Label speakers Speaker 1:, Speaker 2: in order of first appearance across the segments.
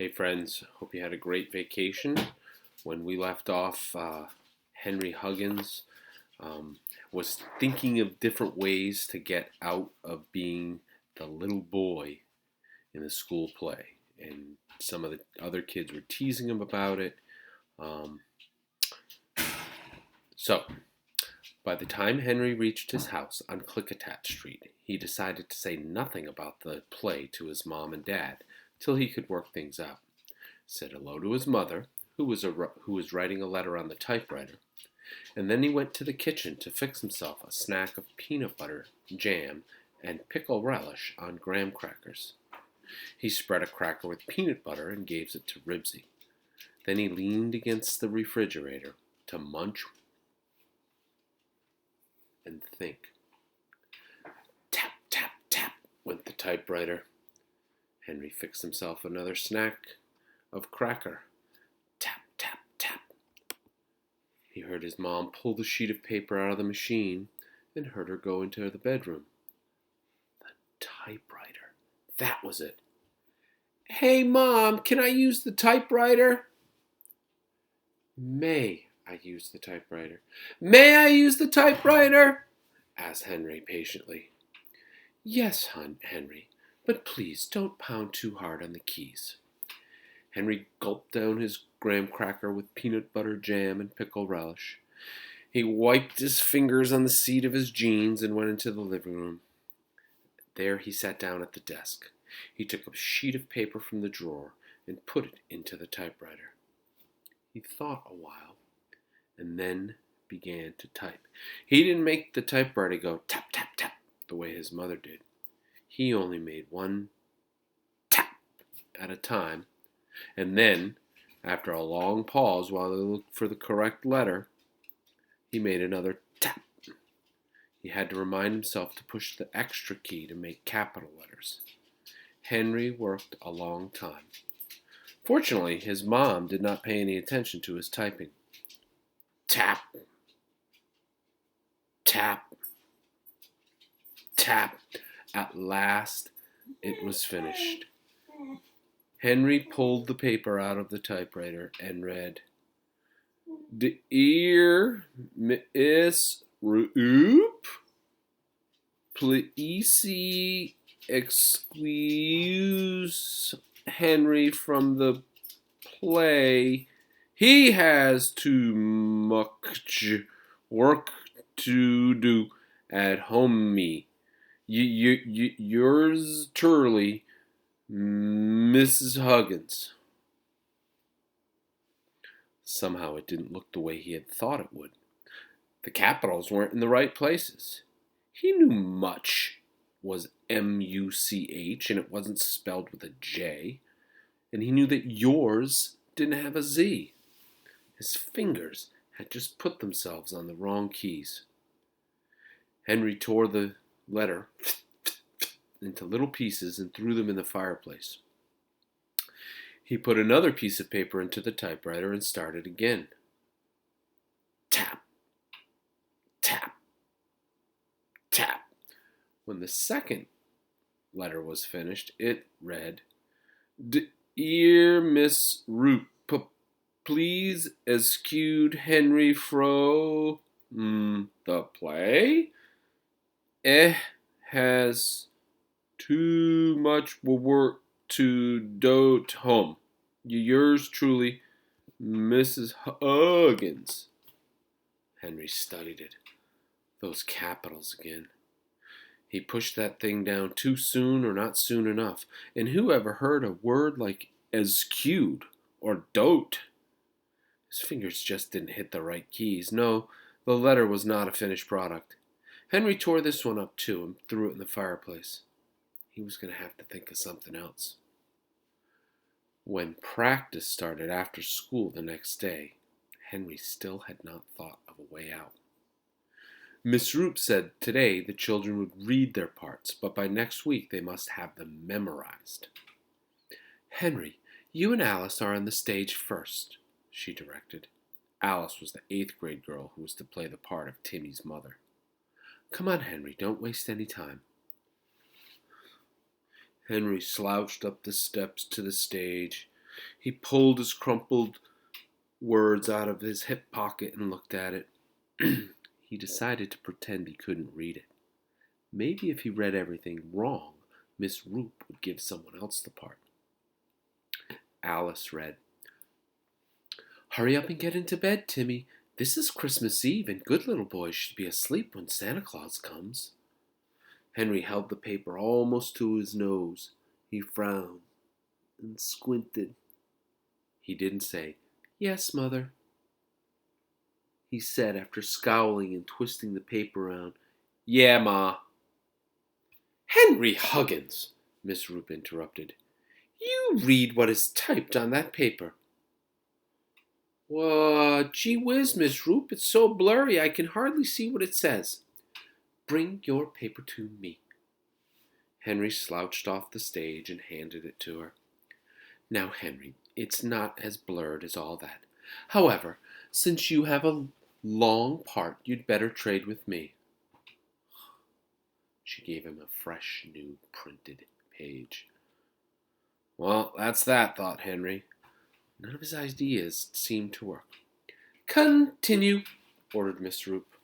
Speaker 1: Hey friends, hope you had a great vacation. When we left off, Henry Huggins um, was thinking of different ways to get out of being the little boy in the school play. And some of the other kids were teasing him about it. Um, so, by the time Henry reached his house on Clickatat Street, he decided to say nothing about the play to his mom and dad till he could work things out. Said hello to his mother, who was writing a letter on the typewriter, and then he went to the kitchen to fix himself a snack of peanut butter, jam, and pickle relish on graham crackers. He spread a cracker with peanut butter and gave it to Ribsy. Then he leaned against the refrigerator to munch and think. Tap, tap, tap went the typewriter. Henry fixed himself another snack of cracker. Tap, tap, tap. He heard his mom pull the sheet of paper out of the machine and heard her go into the bedroom. The typewriter. That was it. Hey, Mom, can I use the typewriter? May I use the typewriter? May I use the typewriter? Asked Henry patiently. Yes, Henry, but please don't pound too hard on the keys. Henry gulped down his graham cracker with peanut butter jam and pickle relish. He wiped his fingers on the seat of his jeans and went into the living room. There he sat down at the desk. He took a sheet of paper from the drawer and put it into the typewriter. He thought a while and then began to type. He didn't make the typewriter go tap, tap, tap the way his mother did. He only made one tap at a time, and then, after a long pause while he looked for the correct letter, he made another tap. He had to remind himself to push the extra key to make capital letters. Henry worked a long time. Fortunately, his mom did not pay any attention to his typing. Tap, tap, tap. At last, it was finished. Henry pulled the paper out of the typewriter and read, Dear Miss Roop, please excuse Henry from the play. He has too much work to do at home. Yours truly, Mrs. Huggins. Somehow it didn't look the way he had thought it would. The capitals weren't in the right places. He knew much was M-U-C-H and it wasn't spelled with a J. And he knew that yours didn't have a Z. His fingers had just put themselves on the wrong keys. Henry tore the letter into little pieces and threw them in the fireplace. He put another piece of paper into the typewriter and started again. Tap, tap, tap. When the second letter was finished, it read, Dear Miss Root, please excuse Henry fro the play. Has too much work to do at home. Yours truly, Mrs. Huggins. Henry studied it. Those capitals again. He pushed that thing down too soon or not soon enough. And who ever heard a word like escued or dote? His fingers just didn't hit the right keys. No, the letter was not a finished product. Henry tore this one up too and threw it in the fireplace. He was going to have to think of something else. When practice started after school the next day, Henry still had not thought of a way out. Miss Roop said today the children would read their parts, but by next week they must have them memorized. Henry, you and Alice are on the stage first, she directed. Alice was the 8th grade girl who was to play the part of Timmy's mother. Come on, Henry, don't waste any time. Henry slouched up the steps to the stage. He pulled his crumpled words out of his hip pocket and looked at it. He decided to pretend he couldn't read it. Maybe if he read everything wrong, Miss Roop would give someone else the part. Alice read, "Hurry up and get into bed, Timmy. This is Christmas Eve, and good little boys should be asleep when Santa Claus comes." Henry held the paper almost to his nose. He frowned and squinted. He didn't say, "Yes, Mother." He said, after scowling and twisting the paper around, "Yeah, Ma." "Henry Huggins," Miss Roop interrupted, "you read what is typed on that paper." Gee whiz, Miss Roop, it's so blurry I can hardly see what it says." "Bring your paper to me." Henry slouched off the stage and handed it to her. "Now, Henry, it's not as blurred as all that. However, since you have a long part, you'd better trade with me." She gave him a fresh, new printed page. Well, that's that, thought Henry. None of his ideas seemed to work. "Continue," ordered Miss Roop.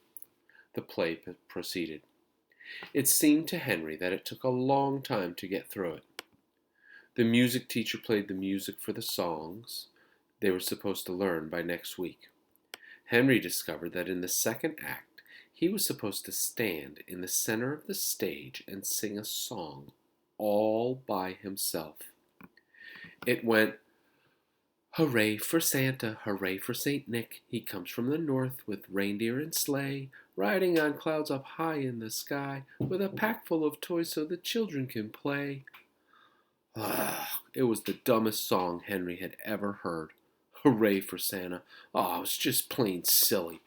Speaker 1: The play proceeded. It seemed to Henry that it took a long time to get through it. The music teacher played the music for the songs they were supposed to learn by next week. Henry discovered that in the second act, he was supposed to stand in the center of the stage and sing a song all by himself. It went, "Hooray for Santa, hooray for Saint Nick. He comes from the north with reindeer and sleigh, riding on clouds up high in the sky, with a pack full of toys so the children can play." It was the dumbest song Henry had ever heard. Hooray for Santa. It was just plain silly.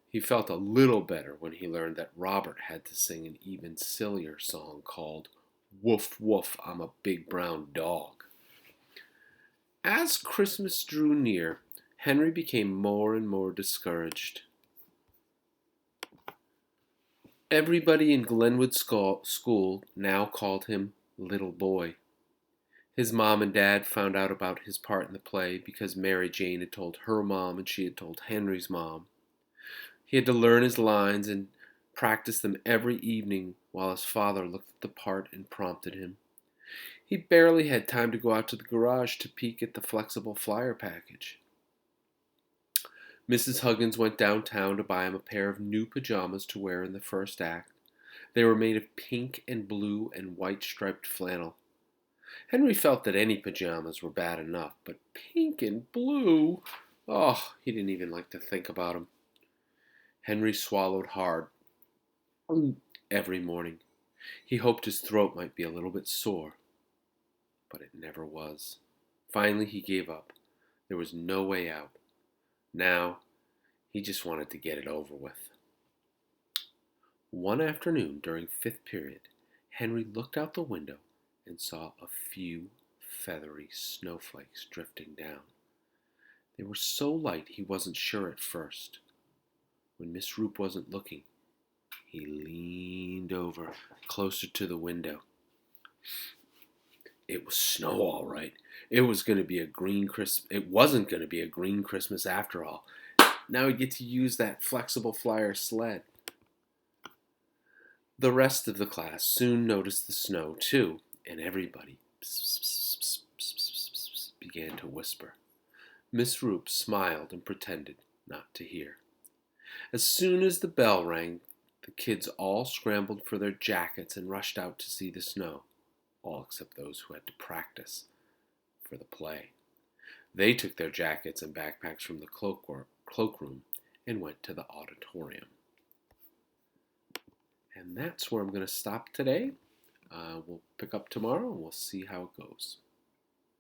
Speaker 1: He felt a little better when he learned that Robert had to sing an even sillier song called "Woof Woof, I'm a Big Brown Dog." As Christmas drew near, Henry became more and more discouraged. Everybody in Glenwood School now called him Little Boy. His mom and dad found out about his part in the play because Mary Jane had told her mom and she had told Henry's mom. He had to learn his lines and practice them every evening while his father looked at the part and prompted him. He barely had time to go out to the garage to peek at the flexible flyer package. Mrs. Huggins went downtown to buy him a pair of new pajamas to wear in the first act. They were made of pink and blue and white striped flannel. Henry felt that any pajamas were bad enough, but pink and blue, he didn't even like to think about them. Henry swallowed hard every morning. He hoped his throat might be a little bit sore, but it never was. Finally, he gave up. There was no way out. Now, he just wanted to get it over with. One afternoon during fifth period, Henry looked out the window and saw a few feathery snowflakes drifting down. They were so light he wasn't sure at first. When Miss Roop wasn't looking, he leaned over closer to the window. It was snow, all right. It wasn't going to be a green Christmas after all. Now he'd get to use that flexible flyer sled. The rest of the class soon noticed the snow too, and everybody began to whisper. Miss Roop smiled and pretended not to hear. As soon as the bell rang, the kids all scrambled for their jackets and rushed out to see the snow, all except those who had to practice for the play. They took their jackets and backpacks from the cloakroom and went to the auditorium. And that's where I'm going to stop today. We'll pick up tomorrow and we'll see how it goes.